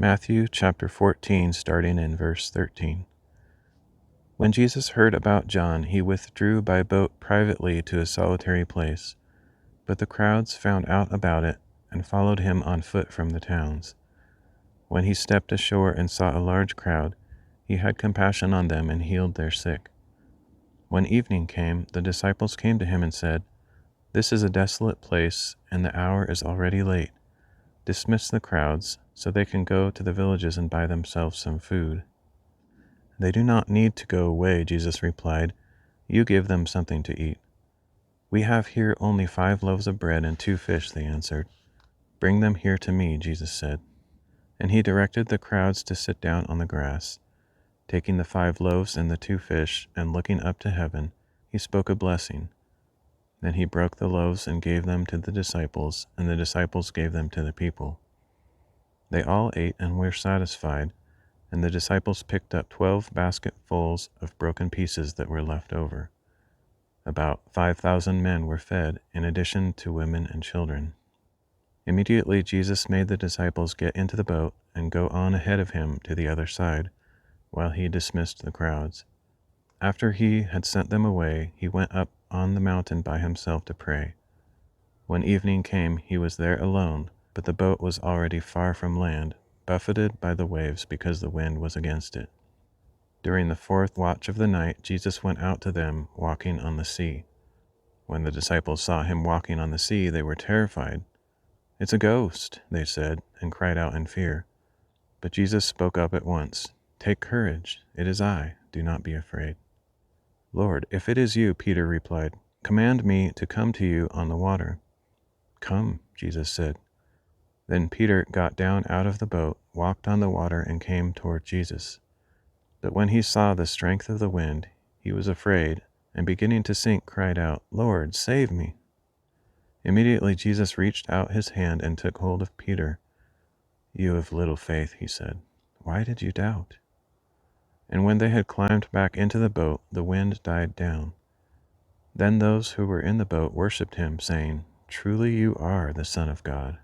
Matthew chapter 14, starting in verse 13. When Jesus heard about John, he withdrew by boat privately to a solitary place. But the crowds found out about it and followed him on foot from the towns. When he stepped ashore and saw a large crowd, he had compassion on them and healed their sick. When evening came, the disciples came to him and said, "This is a desolate place, and the hour is already late. Dismiss the crowds, so they can go to the villages and buy themselves some food." "They do not need to go away," Jesus replied. "You give them something to eat." "We have here only 5 loaves of bread and 2 fish," they answered. "Bring them here to me," Jesus said. And he directed the crowds to sit down on the grass. Taking the 5 loaves and the 2 fish, and looking up to heaven, he spoke a blessing. Then he broke the loaves and gave them to the disciples, and the disciples gave them to the people. They all ate and were satisfied, and the disciples picked up 12 basketfuls of broken pieces that were left over. About 5,000 men were fed, in addition to women and children. Immediately Jesus made the disciples get into the boat and go on ahead of him to the other side, while he dismissed the crowds. After he had sent them away, he went up on the mountain by himself to pray. When evening came, he was there alone, but the boat was already far from land, buffeted by the waves because the wind was against it. During the 4th watch of the night, Jesus went out to them, walking on the sea. When the disciples saw him walking on the sea, they were terrified. "It's a ghost," they said, and cried out in fear. But Jesus spoke up at once. "Take courage, it is I, do not be afraid." "Lord, if it is you," Peter replied, "command me to come to you on the water." "Come," Jesus said. Then Peter got down out of the boat, walked on the water, and came toward Jesus. But when he saw the strength of the wind, he was afraid, and beginning to sink, cried out, "Lord, save me!" Immediately Jesus reached out his hand and took hold of Peter. "You of little faith," he said, "why did you doubt?" And when they had climbed back into the boat, the wind died down. Then those who were in the boat worshipped him, saying, "Truly you are the Son of God."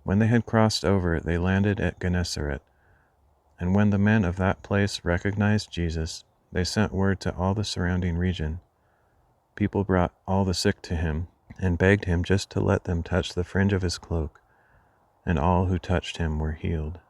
When they had crossed over, they landed at Gennesaret. And when the men of that place recognized Jesus, they sent word to all the surrounding region. People brought all the sick to him, and begged him just to let them touch the fringe of his cloak, and all who touched him were healed.